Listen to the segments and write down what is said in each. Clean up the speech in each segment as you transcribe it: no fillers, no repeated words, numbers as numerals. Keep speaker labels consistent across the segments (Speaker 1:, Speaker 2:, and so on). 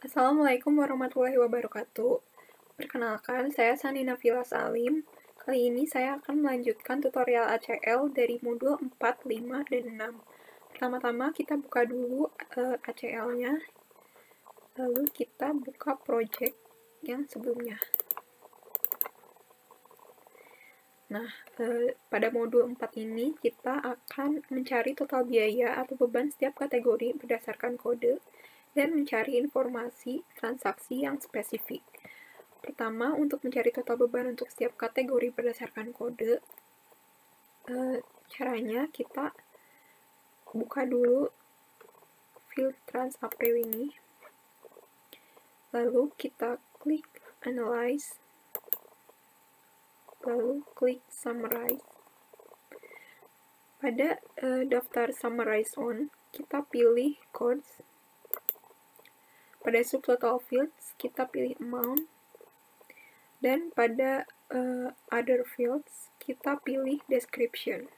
Speaker 1: Assalamualaikum warahmatullahi wabarakatuh. Perkenalkan, saya Sani Nafila Salim. Kali ini saya akan melanjutkan tutorial ACL dari modul 4, 5, dan 6. Pertama-tama kita buka dulu ACL-nya, lalu kita buka project yang sebelumnya. Nah, pada modul 4 ini kita akan mencari total biaya atau beban setiap kategori berdasarkan kode dan mencari informasi transaksi yang spesifik. Pertama, untuk mencari total beban untuk setiap kategori berdasarkan kode, caranya kita buka dulu field TransApril ini, lalu kita klik Analyze, lalu klik Summarize. Pada daftar Summarize On, kita pilih Codes. Pada Subtotal Fields, kita pilih Amount. Dan pada Other Fields, kita pilih Description.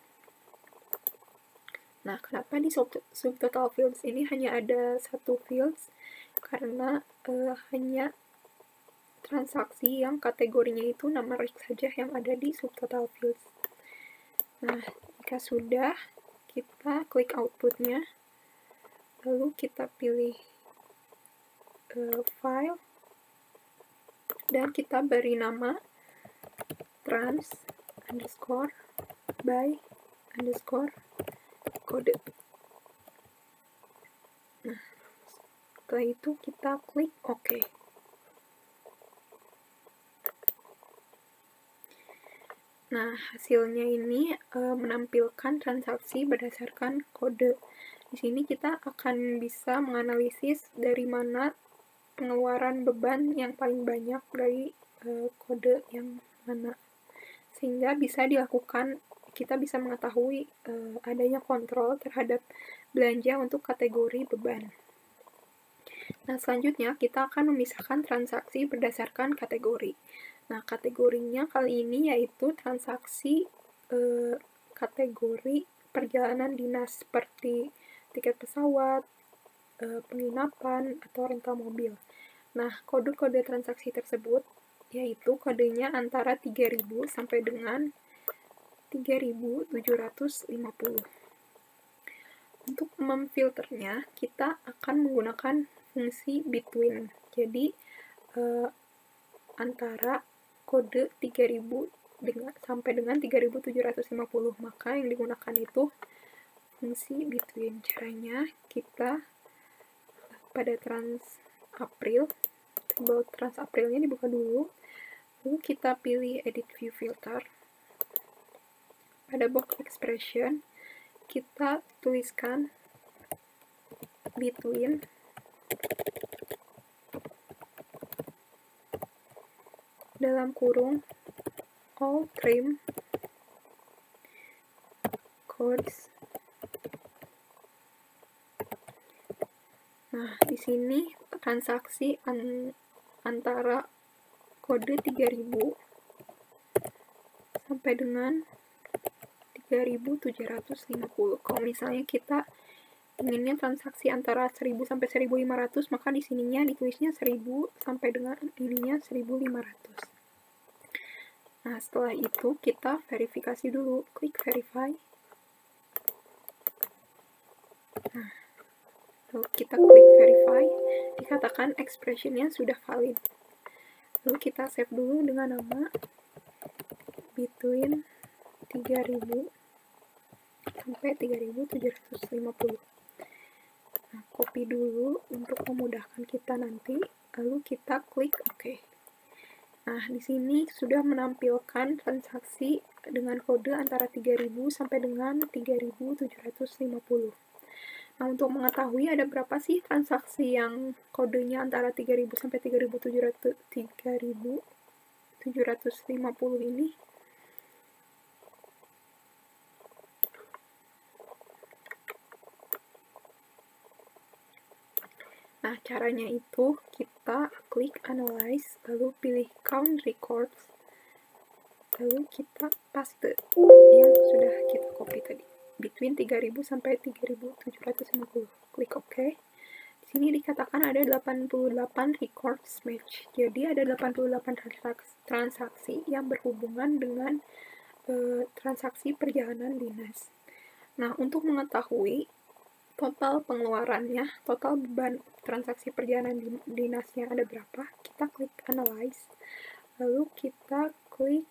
Speaker 1: Nah, kenapa di Subtotal Fields ini hanya ada satu fields? Karena hanya transaksi yang kategorinya itu numeric saja yang ada di Subtotal Fields. Nah, jika sudah, kita klik outputnya, lalu kita pilih File, dan kita beri nama trans_by_code. Nah, setelah itu kita klik OK. Nah, hasilnya ini menampilkan transaksi berdasarkan kode. Di sini kita akan bisa menganalisis dari mana pengeluaran beban yang paling banyak dari kode yang mana. Sehingga bisa dilakukan, kita bisa mengetahui adanya kontrol terhadap belanja untuk kategori beban. Nah, selanjutnya kita akan memisahkan transaksi berdasarkan kategori. Nah, kategorinya kali ini yaitu transaksi kategori perjalanan dinas seperti tiket pesawat, penginapan, atau rental mobil. Nah, kode-kode transaksi tersebut yaitu kodenya antara 3000 sampai dengan 3750. Untuk memfilternya, kita akan menggunakan fungsi between. Jadi, antara kode 3000 sampai dengan 3750, maka yang digunakan itu fungsi between. Caranya, kita pada TransApril, tombol TransAprilnya dibuka dulu, lalu kita pilih Edit View Filter. Pada box expression, kita tuliskan between dalam kurung all trim codes. Nah, di sini transaksi antara kode 3000 sampai dengan 3750. Kalau misalnya kita inginnya transaksi antara 1000 sampai 1500, maka di sininya ditulisnya 1000 sampai dengan ininya 1500. Nah, setelah itu kita verifikasi dulu, klik verify. Nah, lalu kita klik verify, dikatakan expressionnya sudah valid. Lalu kita save dulu dengan nama between 3000 sampai 3750. Nah, copy dulu untuk memudahkan kita nanti, lalu kita klik OK. Nah, di sini sudah menampilkan transaksi dengan kode antara 3000 sampai dengan 3750. Nah, untuk mengetahui ada berapa sih transaksi yang kodenya antara 3000 sampai 3750 ini? Nah, caranya itu kita klik Analyze, lalu pilih Count Records, lalu kita paste yang sudah kita copy tadi, between 3000 sampai 3750. Klik OK. Di Sini dikatakan ada 88 records match. Jadi ada 88 transaksi yang berhubungan dengan transaksi perjalanan dinas. Nah, untuk mengetahui total pengeluarannya, total beban transaksi perjalanan dinasnya ada berapa, kita klik analyze, lalu kita klik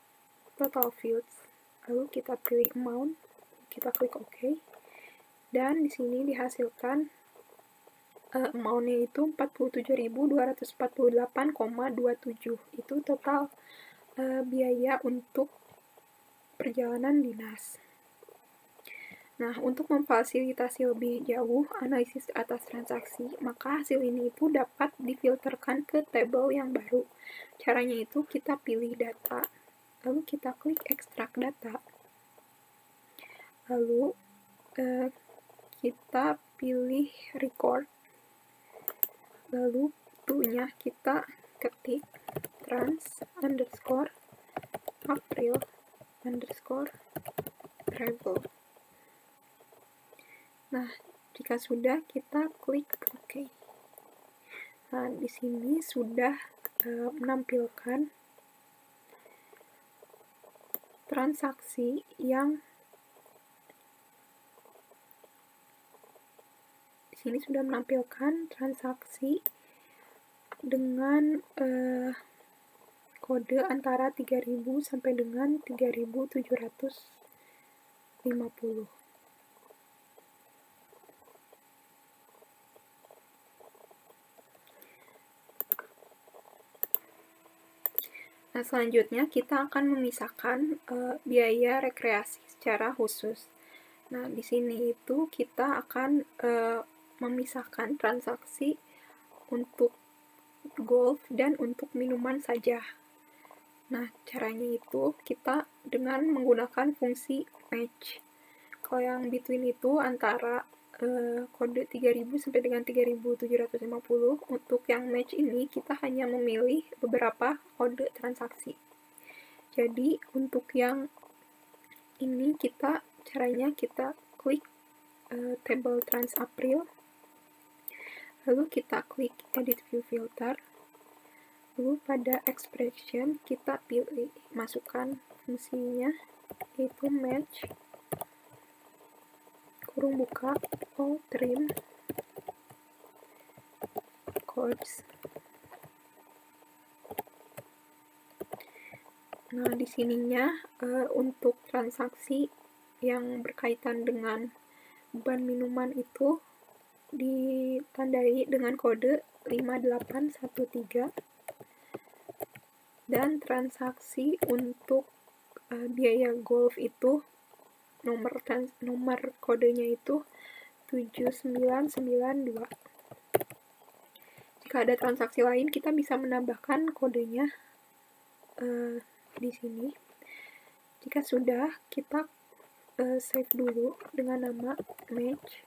Speaker 1: total fields, lalu kita pilih amount, kita klik OK, dan di sini dihasilkan amount-nya itu 47.248,27. Itu total biaya untuk perjalanan dinas. Nah, untuk memfasilitasi lebih jauh analisis atas transaksi, maka hasil ini itu dapat difilterkan ke tabel yang baru. Caranya itu kita pilih data, lalu kita klik extract data, lalu kita pilih record, lalu to-nya kita ketik trans_April_travel. Nah, jika sudah, kita klik OK. Nah, di sini sudah menampilkan transaksi yang sini sudah menampilkan transaksi dengan kode antara 3000 sampai dengan 3750. Nah, selanjutnya kita akan memisahkan biaya rekreasi secara khusus. Nah, di sini itu kita akan memisahkan transaksi untuk golf dan untuk minuman saja. Nah, caranya itu kita dengan menggunakan fungsi match. Kalau yang between itu antara kode 3000 sampai dengan 3750. Untuk yang match ini kita hanya memilih beberapa kode transaksi. Jadi untuk yang ini caranya kita klik table trans_April, lalu kita klik edit view filter, lalu pada expression kita pilih masukkan fungsinya yaitu match kurung buka all trim codes. Nah, di sininya untuk transaksi yang berkaitan dengan beban minuman itu ditandai dengan kode 5813, dan transaksi untuk biaya golf itu nomor kodenya itu 7992. Jika ada transaksi lain, kita bisa menambahkan kodenya di sini. Jika sudah, kita save dulu dengan nama match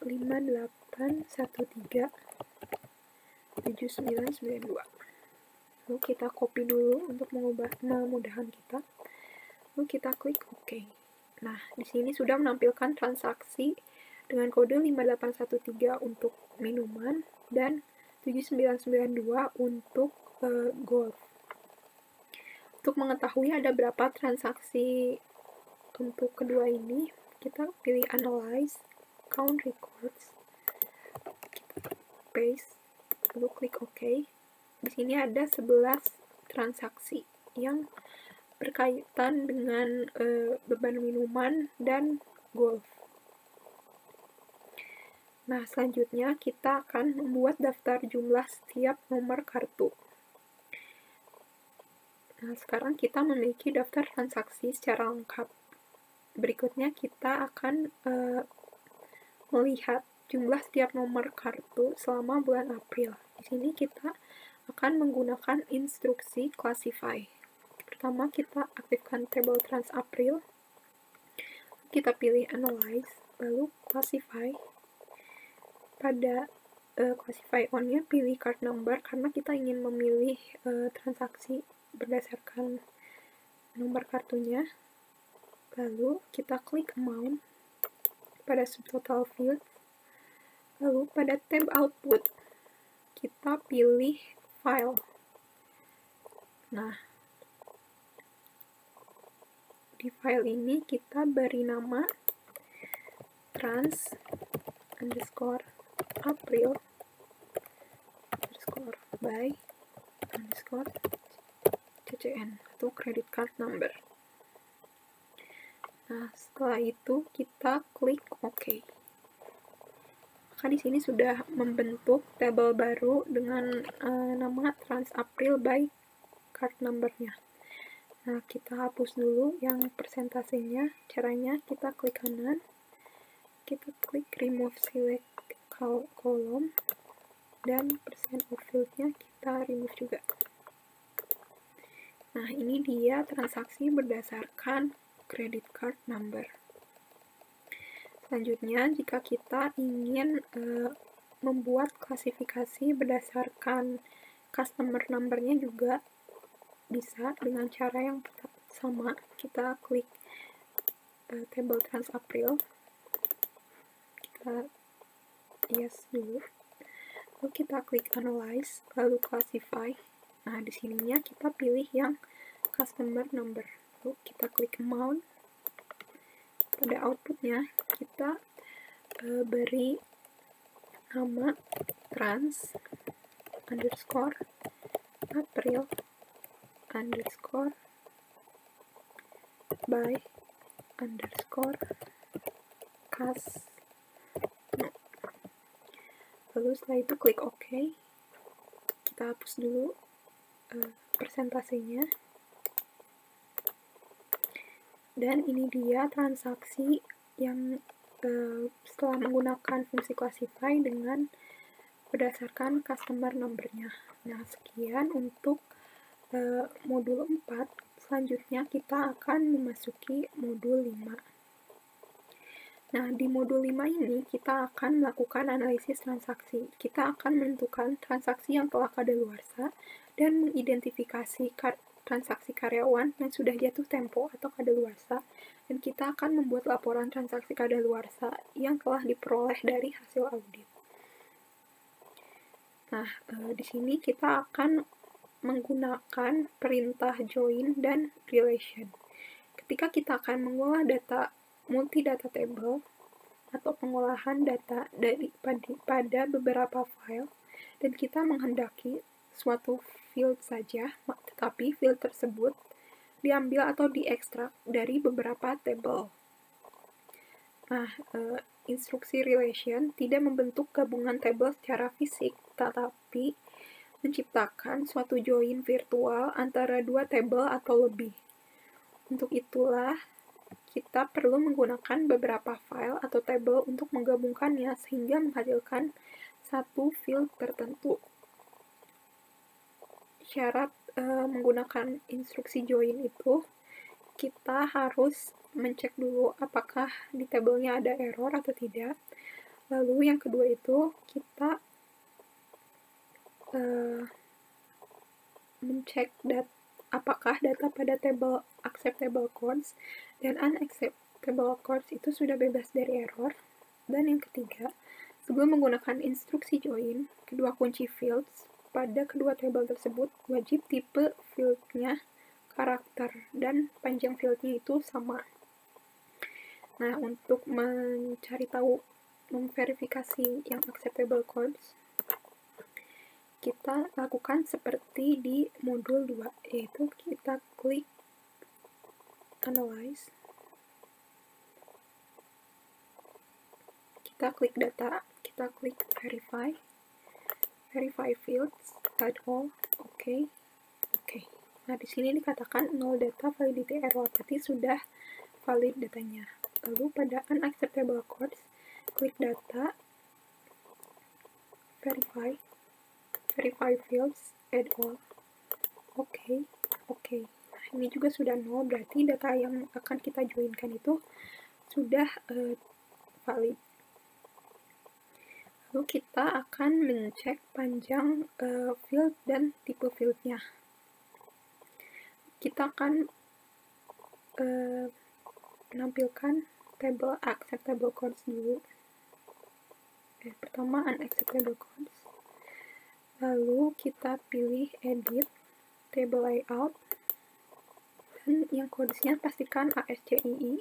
Speaker 1: 58137992. Lalu kita copy dulu untuk memudahkan kita. Lalu kita klik OK. Nah, di sini sudah menampilkan transaksi dengan kode 5813 untuk minuman dan 7992 untuk golf. Untuk mengetahui ada berapa transaksi untuk kedua ini, kita pilih analyze, count records, kita paste, lalu klik OK. Di sini ada 11 transaksi yang berkaitan dengan beban minuman dan golf. Nah, selanjutnya kita akan membuat daftar jumlah setiap nomor kartu. Nah, sekarang kita memiliki daftar transaksi secara lengkap. Berikutnya kita akan melihat jumlah setiap nomor kartu selama bulan April. Di sini kita akan menggunakan instruksi classify. Pertama, kita aktifkan table trans_April. Kita pilih analyze, lalu classify. Pada classify on-nya pilih card number karena kita ingin memilih transaksi berdasarkan nomor kartunya. Lalu kita klik amount pada subtotal field, Lalu pada tab output, kita pilih file. Nah, di file ini kita beri nama trans_by_ccn atau credit card number. Nah, setelah itu kita klik OK. Maka di sini sudah membentuk tabel baru dengan nama TransApril by card number-nya. Nah, kita hapus dulu yang persentasenya. Caranya kita klik kanan, kita klik remove select column, dan percent of field-nya kita remove juga. Nah, ini dia transaksi berdasarkan credit card number. Selanjutnya, jika kita ingin membuat klasifikasi berdasarkan customer number-nya juga bisa dengan cara yang sama. Kita klik table TransApril, kita yes dulu, lalu kita klik analyze, lalu classify. Nah, di sininya kita pilih yang customer number, lalu kita klik amount. Pada outputnya kita beri nama trans_april_by_cas. Lalu setelah itu klik OK. Kita hapus dulu persentasenya. Dan ini dia transaksi yang setelah menggunakan fungsi classify dengan berdasarkan customer number-nya. Nah, sekian untuk modul 4. Selanjutnya kita akan memasuki modul 5. Nah, di modul 5 ini kita akan melakukan analisis transaksi. Kita akan menentukan transaksi yang telah kadaluarsa dan mengidentifikasi transaksi karyawan yang sudah jatuh tempo atau kadaluarsa, dan kita akan membuat laporan transaksi kadaluarsa yang telah diperoleh dari hasil audit. Nah, di sini kita akan menggunakan perintah join dan relation. Ketika kita akan mengolah data multi-data table atau pengolahan data pada beberapa file, dan kita menghendaki suatu field saja, tetapi field tersebut diambil atau diekstrak dari beberapa table. Nah, instruksi relation tidak membentuk gabungan table secara fisik, tetapi menciptakan suatu join virtual antara dua table atau lebih. Untuk itulah, kita perlu menggunakan beberapa file atau table untuk menggabungkannya sehingga menghasilkan satu field tertentu. Syarat menggunakan instruksi join itu, kita harus mencek dulu apakah di tabelnya ada error atau tidak. Lalu yang kedua itu, kita mencek apakah data pada tabel acceptable codes dan unacceptable codes itu sudah bebas dari error. Dan yang ketiga, sebelum menggunakan instruksi join, kedua kunci fields pada kedua tabel tersebut wajib tipe fieldnya, karakter, dan panjang fieldnya itu sama. Nah, untuk mencari tahu, memverifikasi yang acceptable codes, kita lakukan seperti di modul 2, yaitu kita klik analyze, kita klik data, kita klik verify fields, add all, oke. Nah, di sini dikatakan null data validity error, berarti sudah valid datanya. Lalu pada unacceptable codes, klik data, verify fields, add all, oke. Nah, ini juga sudah null, berarti data yang akan kita joinkan itu sudah valid. Lalu kita akan mencek panjang field dan tipe fieldnya. Kita akan menampilkan table acceptable codes dulu. Pertama unacceptable codes. Lalu kita pilih edit table layout, dan yang codesnya pastikan ASCII.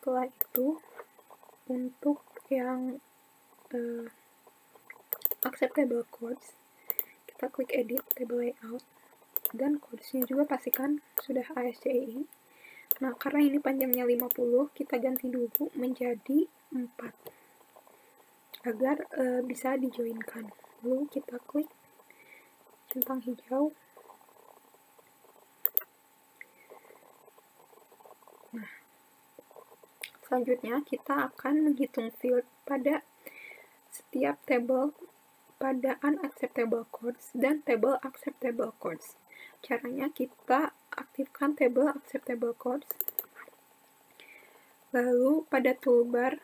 Speaker 1: Setelah itu, untuk yang acceptable codes, kita klik edit table layout, dan codesnya juga pastikan sudah ASCII. Nah, karena ini panjangnya 50, kita ganti dulu menjadi 4 agar bisa dijoinkan. Lalu kita klik centang hijau. Nah, selanjutnya kita akan menghitung field pada setiap table pada unacceptable codes dan table acceptable codes. Caranya kita aktifkan table acceptable codes. Lalu pada toolbar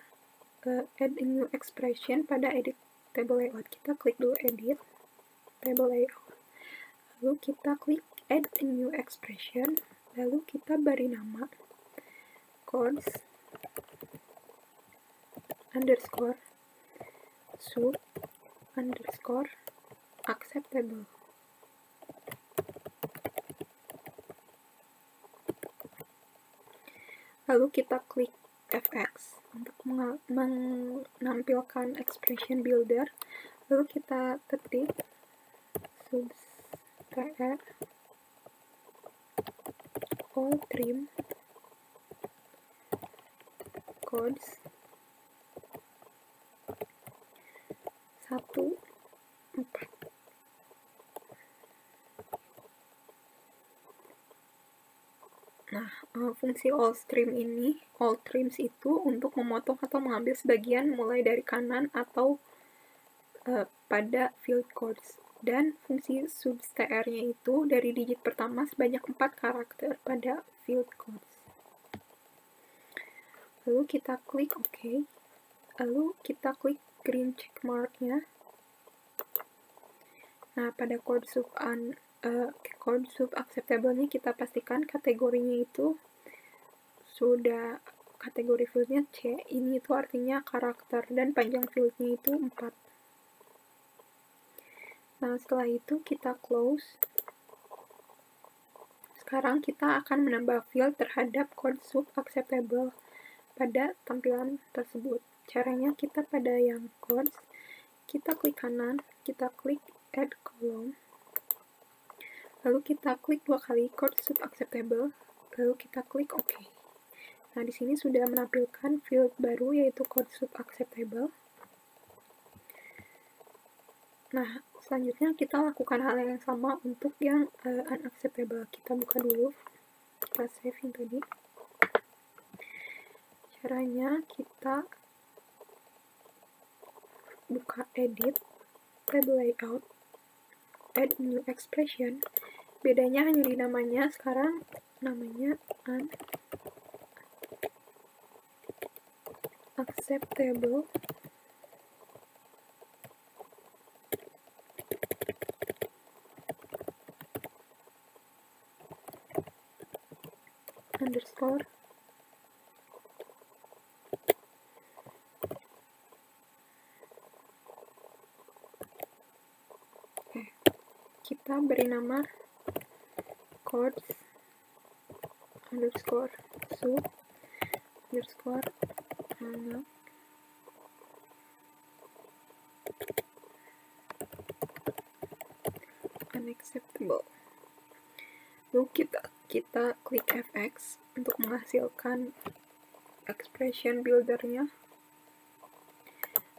Speaker 1: add a new expression pada edit table layout, kita klik dulu edit table layout. Lalu kita klik add a new expression. Lalu kita beri nama codes underscore sub underscore acceptable. Lalu kita klik FX untuk menampilkan expression builder. Lalu kita ketik substr all trim codes 1, 4. Nah, fungsi all trims itu untuk memotong atau mengambil sebagian mulai dari kanan atau pada field codes. Dan fungsi substr-nya itu dari digit pertama sebanyak 4 karakter pada field codes. Lalu kita klik OK. Lalu kita klik green check mark-nya. Nah, pada code sub acceptable-nya kita pastikan kategorinya itu sudah kategori fieldnya C. Ini itu artinya karakter, dan panjang fieldnya itu 4. Nah, setelah itu kita close. Sekarang kita akan menambah field terhadap code sub acceptable pada tampilan tersebut. Caranya kita pada yang codes, kita klik kanan, kita klik add column. Lalu kita klik 2 kali code sub acceptable, lalu kita klik OK. Nah, di sini sudah menampilkan field baru yaitu code sub acceptable. Nah, selanjutnya kita lakukan hal yang sama untuk yang unacceptable. Kita buka dulu, kita save yang tadi. Caranya kita buka edit table layout, add new expression. Bedanya hanya di namanya, sekarang namanya unacceptable underscore kita beri nama codes underscore sub underscore unacceptable. Lalu kita klik FX untuk menghasilkan expression buildernya.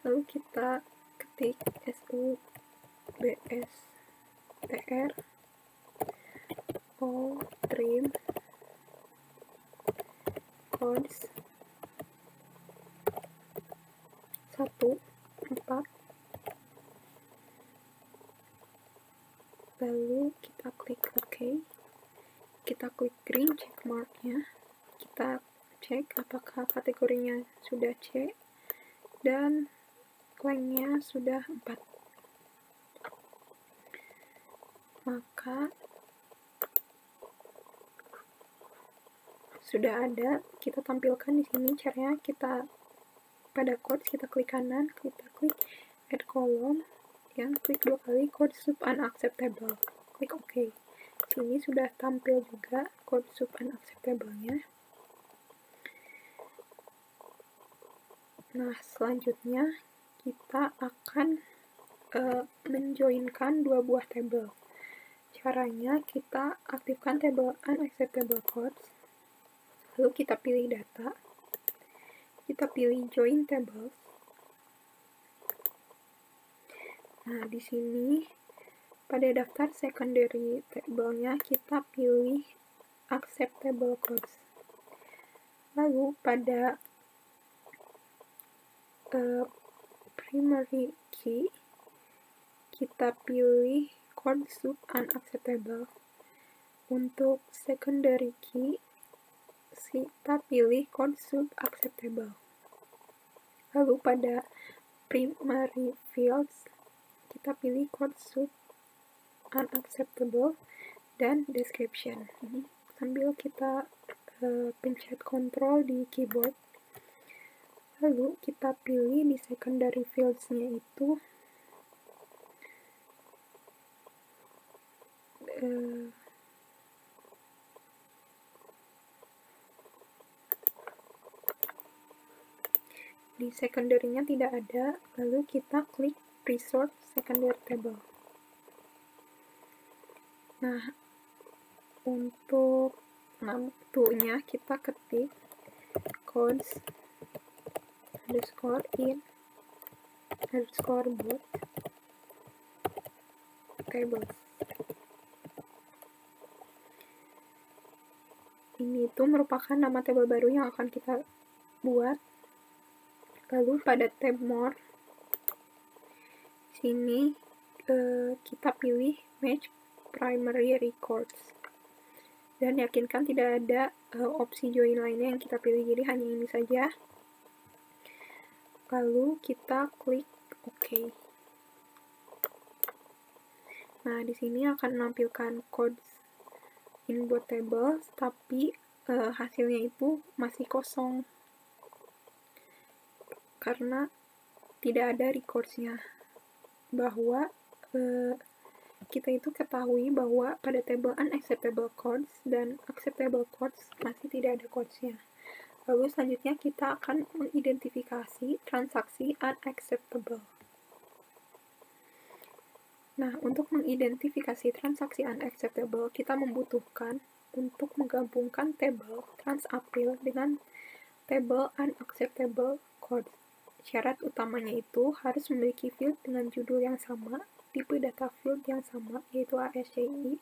Speaker 1: Lalu kita ketik substr all trim codes 1, 4. Lalu kita klik OK. Kita klik green check mark-nya. Kita cek apakah kategorinya sudah C dan length-nya sudah 4. Maka sudah ada, kita tampilkan di sini. Caranya kita pada quotes kita klik kanan, kita klik add column, yang klik 2 kali code sub unacceptable, klik OK. Sini sudah tampil juga code sub unacceptable-nya. Nah, selanjutnya kita akan menjoinkan 2 buah table. Caranya kita aktifkan table unacceptable codes, lalu kita pilih data, kita pilih join tables. Nah, di sini pada daftar secondary table-nya kita pilih acceptable codes. Lalu pada primary key kita pilih code sub unacceptable. Untuk secondary key kita pilih code sub acceptable. Lalu pada primary fields kita pilih code sub unacceptable dan description. Ini sambil kita pencet Ctrl di keyboard. Lalu kita pilih di secondary fields-nya itu di secondary-nya tidak ada, lalu kita klik resort secondary table. Nah, untuk name-nya kita ketik codes underscore in underscore both tables. Ini itu merupakan nama table baru yang akan kita buat. Lalu pada tab more sini kita pilih match primary records dan yakinkan tidak ada opsi join lainnya yang kita pilih, jadi hanya ini saja. Lalu kita klik OK. Nah, di sini akan menampilkan codes in both tables, tapi hasilnya itu masih kosong karena tidak ada records-nya. Bahwa kita itu ketahui bahwa pada table unacceptable codes dan acceptable codes masih tidak ada codes-nya. Lalu selanjutnya kita akan mengidentifikasi transaksi unacceptable. Nah, untuk mengidentifikasi transaksi unacceptable, kita membutuhkan untuk menggabungkan table TransApril dengan table unacceptable codes. Syarat utamanya itu harus memiliki field dengan judul yang sama, tipe data field yang sama, yaitu ASCII,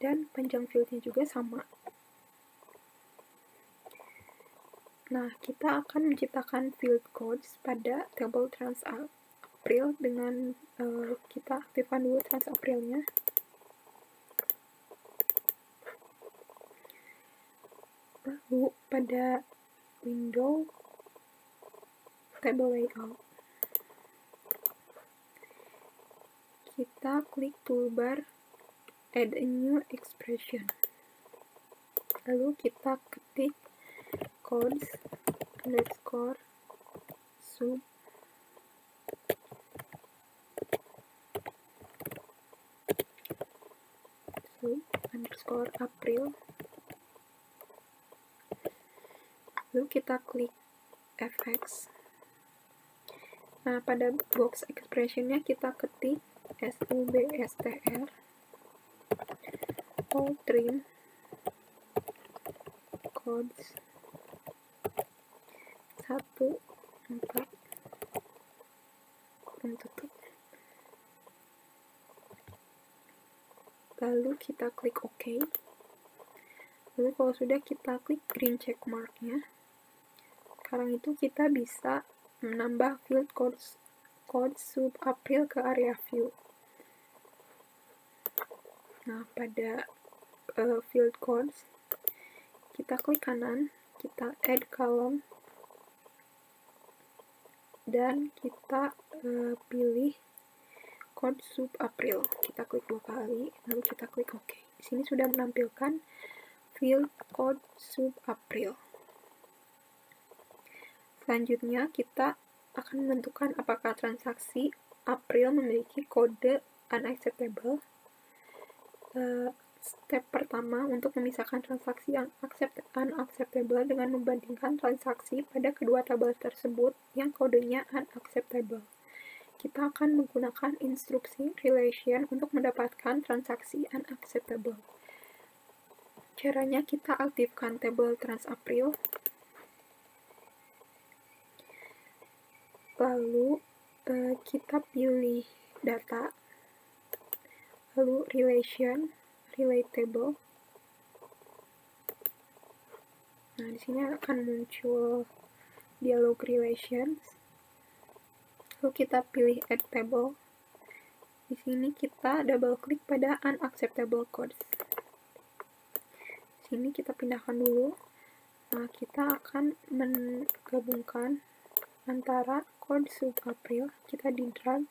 Speaker 1: dan panjang fieldnya juga sama. Nah, kita akan menciptakan field codes pada table TransApril dengan kita aktifkan dulu TransAprilnya. Lalu pada window table layout kita klik toolbar add a new expression, lalu kita ketik codes underscore sub underscore April, lalu kita klik fx. Nah, pada box expressionnya kita ketik substr all trim codes 1 4 tutup. Lalu kita klik OK. Lalu kalau sudah, kita klik green check mark-nya. Sekarang itu kita bisa menambah field codes sub April ke area view. Nah, pada field codes kita klik kanan, kita add column, dan kita pilih code sub April. Kita klik 2 kali, lalu kita klik OK. Di sini sudah menampilkan field code sub-April. Selanjutnya, kita akan menentukan apakah transaksi April memiliki kode unacceptable. Step pertama untuk memisahkan transaksi yang unacceptable dengan membandingkan transaksi pada kedua tabel tersebut yang kodenya unacceptable. Kita akan menggunakan instruksi relation untuk mendapatkan transaksi unacceptable. Caranya, kita aktifkan tabel TransApril, lalu kita pilih data, lalu relation, relatable. Nah, di sini akan muncul dialog relations. Lalu kita pilih add table. Di sini kita double klik pada unacceptable codes. Di sini kita pindahkan dulu. Nah, kita akan menggabungkan antara code sub-April, kita di drag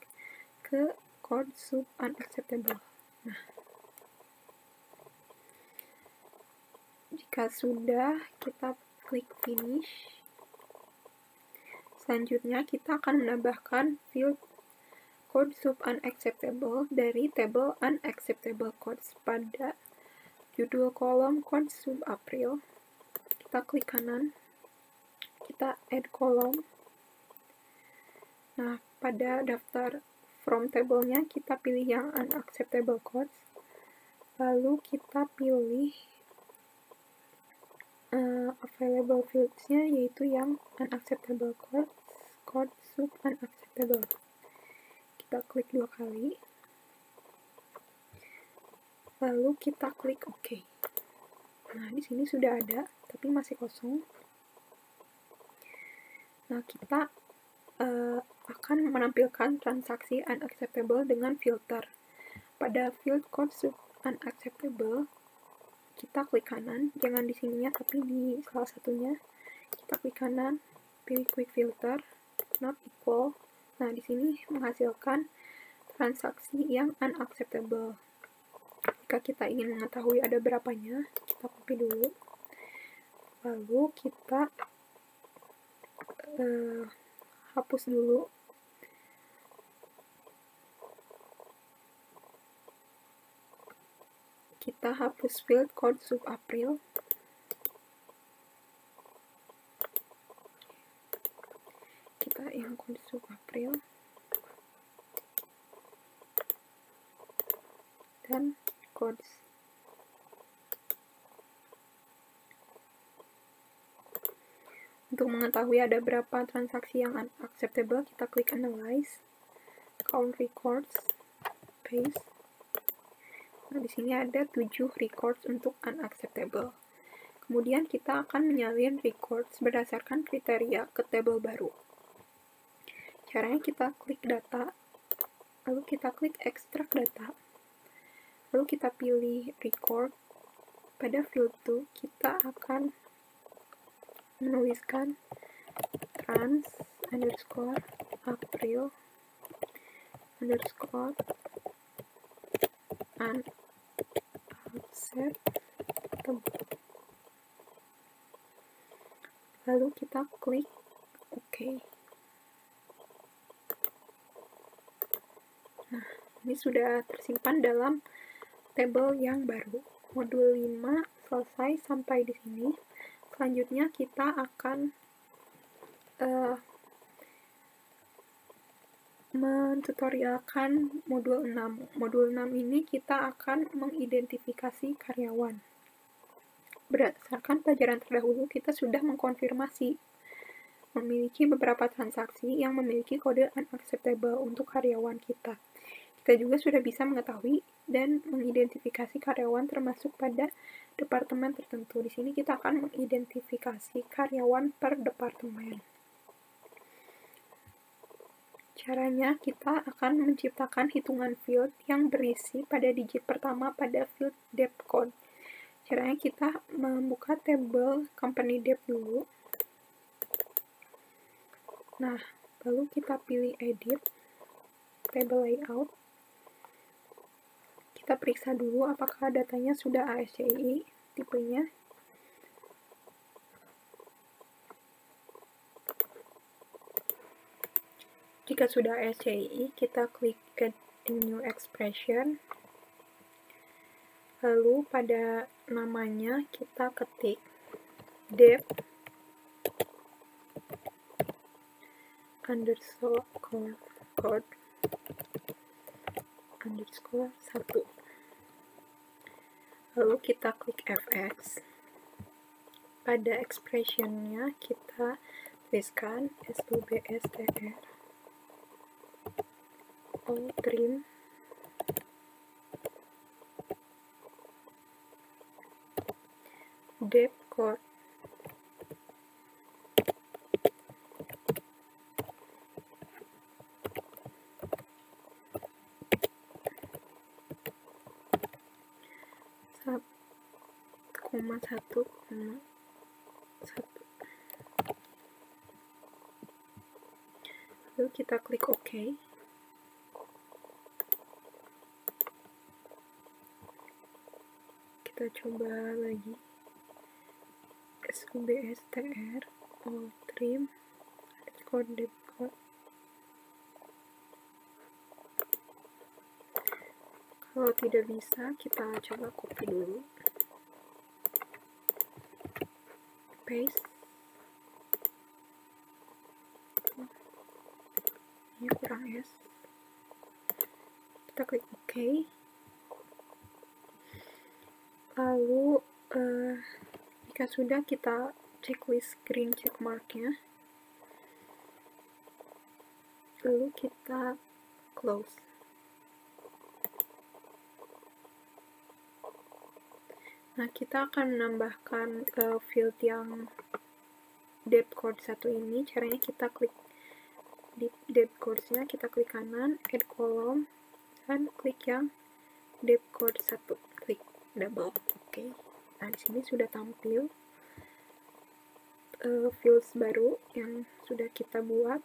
Speaker 1: ke code sub unacceptable. Nah, jika sudah, kita klik finish. Selanjutnya, kita akan menambahkan field code sub unacceptable dari tabel unacceptable codes pada judul kolom code sub-April. Kita klik kanan, kita add kolom. Nah, pada daftar from tabelnya kita pilih yang unacceptable codes, lalu kita pilih available fields-nya yaitu yang unacceptable codes, code sub unacceptable. Kita klik 2 kali, lalu kita klik OK. Nah, di sini sudah ada, tapi masih kosong. Nah, kita akan menampilkan transaksi unacceptable dengan filter. Pada field code sub unacceptable, kita klik kanan, jangan di sininya tapi di salah satunya. Kita klik kanan, pilih quick filter, not equal. Nah, di sini menghasilkan transaksi yang unacceptable. Jika kita ingin mengetahui ada berapanya, kita copy dulu. Lalu kita hapus dulu. Kita hapus field code sub-April. Kita yang code sub-April. Dan codes. Untuk mengetahui ada berapa transaksi yang unacceptable, kita klik analyze, count records, paste. Nah, di sini ada 7 records untuk unacceptable. Kemudian kita akan menyalin records berdasarkan kriteria ke tabel baru. Caranya, kita klik data, lalu kita klik extract data, lalu kita pilih record. Pada field 2, kita akan menuliskan trans underscore April underscore unacceptable. Lalu kita klik OK. Nah, ini sudah tersimpan dalam tabel yang baru. Modul 5 selesai sampai di sini. Selanjutnya kita akan mentutorialkan modul 6. Modul 6 ini kita akan mengidentifikasi karyawan. Berdasarkan pelajaran terdahulu, kita sudah mengkonfirmasi memiliki beberapa transaksi yang memiliki kode unacceptable untuk karyawan kita. Kita juga sudah bisa mengetahui dan mengidentifikasi karyawan termasuk pada departemen tertentu. Di sini kita akan mengidentifikasi karyawan per departemen. Caranya, kita akan menciptakan hitungan field yang berisi pada digit pertama pada field depth code. Caranya, kita membuka tabel company depth dulu. Nah, lalu kita pilih edit, table layout. Kita periksa dulu apakah datanya sudah ASCII. tipenya. Jika sudah SCI, kita klik Add a New Expression. Lalu pada namanya kita ketik dep underscore code underscore 1. Lalu kita klik fx. Pada expressionnya kita tuliskan substr trim dep code. Lalu kita klik OK. Kita coba lagi substr trim underscore dep code. Kalau tidak bisa, kita coba copy dulu, paste. Ini kurang S. Kita klik OK. Lalu jika sudah, kita checklist green check marknya. Lalu kita close. Nah, kita akan menambahkan field yang depth code 1 ini. Caranya kita klik di depth code-nya, kita klik kanan, add column, dan klik yang depth code 1. Klik double. Oke. Nah, di sini sudah tampil fields baru yang sudah kita buat.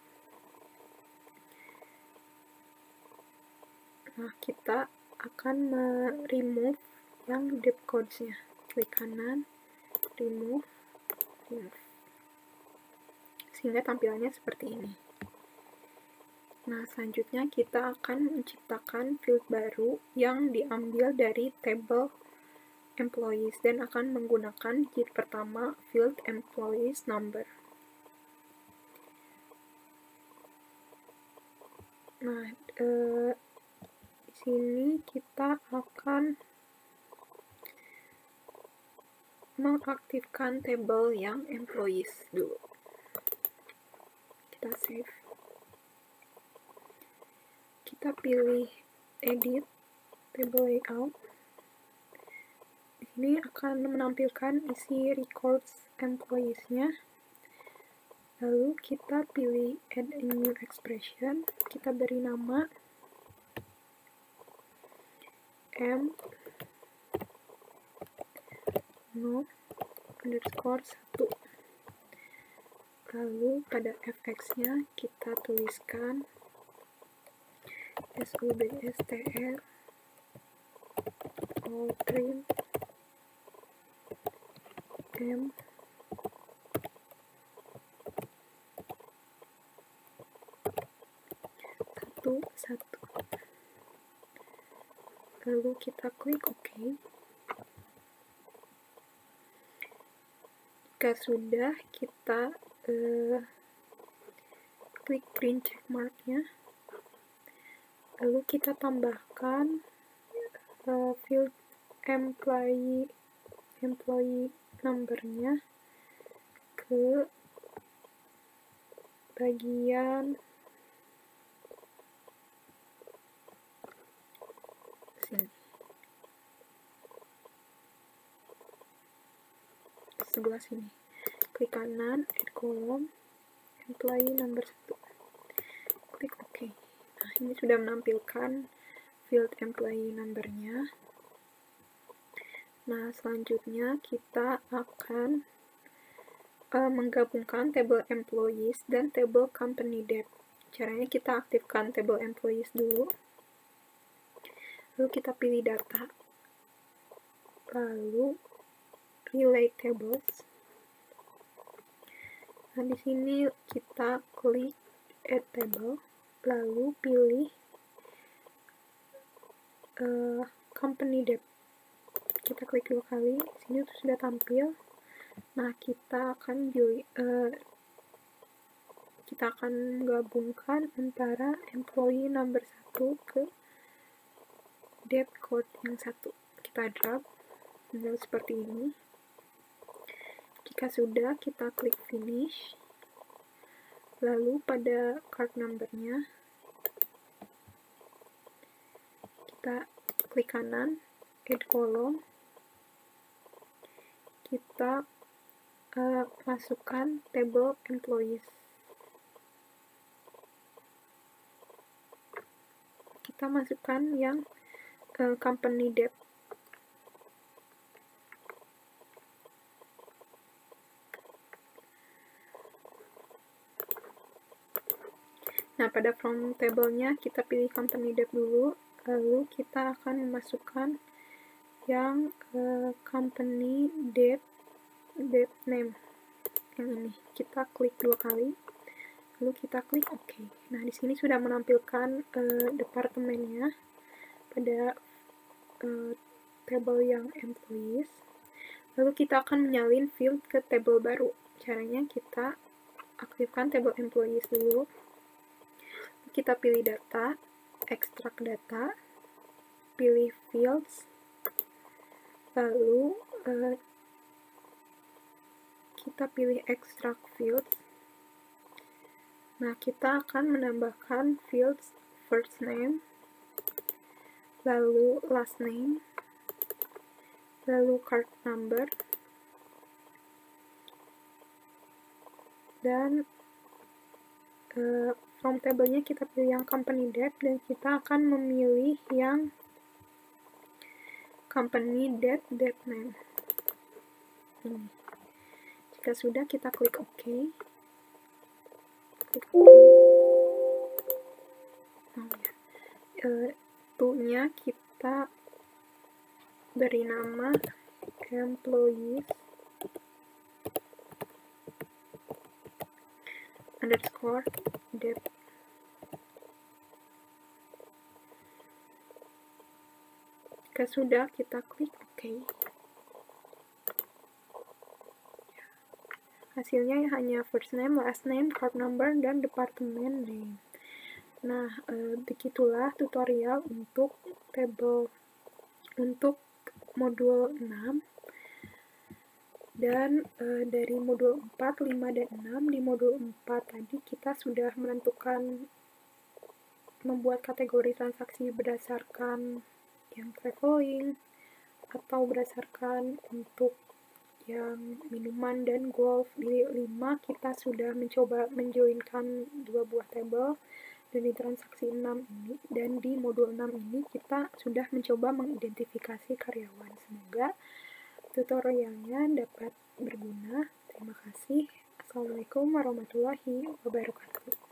Speaker 1: Nah, kita akan remove yang depth codes-nya. Klik kanan, remove. Sehingga tampilannya seperti ini. Nah, selanjutnya kita akan menciptakan field baru yang diambil dari table employees dan akan menggunakan jilid pertama field employees number. Nah, di sini kita akan mengaktifkan table yang employees dulu. Kita save. Kita pilih edit table layout. Di sini akan menampilkan isi records employees-nya. Lalu kita pilih add a new expression. Kita beri nama m no underscore 1. Lalu pada fx-nya kita tuliskan substr trim m satu. Lalu kita klik OK. Jika sudah, kita klik green check mark-nya. Lalu kita tambahkan field employee number-nya ke bagian sini, sebelah sini. Klik kanan, add column, employee number 1. Klik OK. Nah, ini sudah menampilkan field employee number-nya. Nah, selanjutnya kita akan menggabungkan table employees dan table company depth. Caranya kita aktifkan table employees dulu. Lalu kita pilih data. Lalu relate tables. Nah, di sini kita klik add table, lalu pilih company debt. Kita klik 2 kali, sini sudah tampil. Nah, kita akan menggabungkan antara employee number 1 ke debt code yang 1. Kita drag seperti ini. Jika sudah, kita klik finish. Lalu pada card number-nya kita klik kanan, add column. Kita masukkan table employees. Kita masukkan yang company debt. Nah, pada from table-nya kita pilih company debt dulu, lalu kita akan memasukkan yang company debt name yang ini. Kita klik 2 kali, lalu kita klik OK. Nah, di sini sudah menampilkan departemennya pada table yang employees. Lalu kita akan menyalin field ke table baru. Caranya kita aktifkan table employees dulu. Kita pilih data, extract data, pilih fields, lalu kita pilih extract fields. Nah, kita akan menambahkan fields first name, lalu last name, lalu card number, dan from table-nya kita pilih yang company debt, dan kita akan memilih yang company debt name ini. Jika sudah, kita klik OK. To-nya kita beri nama employees underscore debt. Jika sudah, kita klik OK. Hasilnya hanya first name, last name, card number, dan department name. Nah, begitulah tutorial untuk modul 6. Dan dari modul 4, 5, dan 6, di modul 4 tadi kita sudah membuat kategori transaksi berdasarkan yang traveling, atau berdasarkan untuk yang minuman dan golf. Di 5 kita sudah mencoba menjoinkan 2 buah table, dan di transaksi 6 ini, dan di modul 6 ini kita sudah mencoba mengidentifikasi karyawan. Semoga tutorialnya dapat berguna. Terima kasih. Assalamualaikum warahmatullahi wabarakatuh.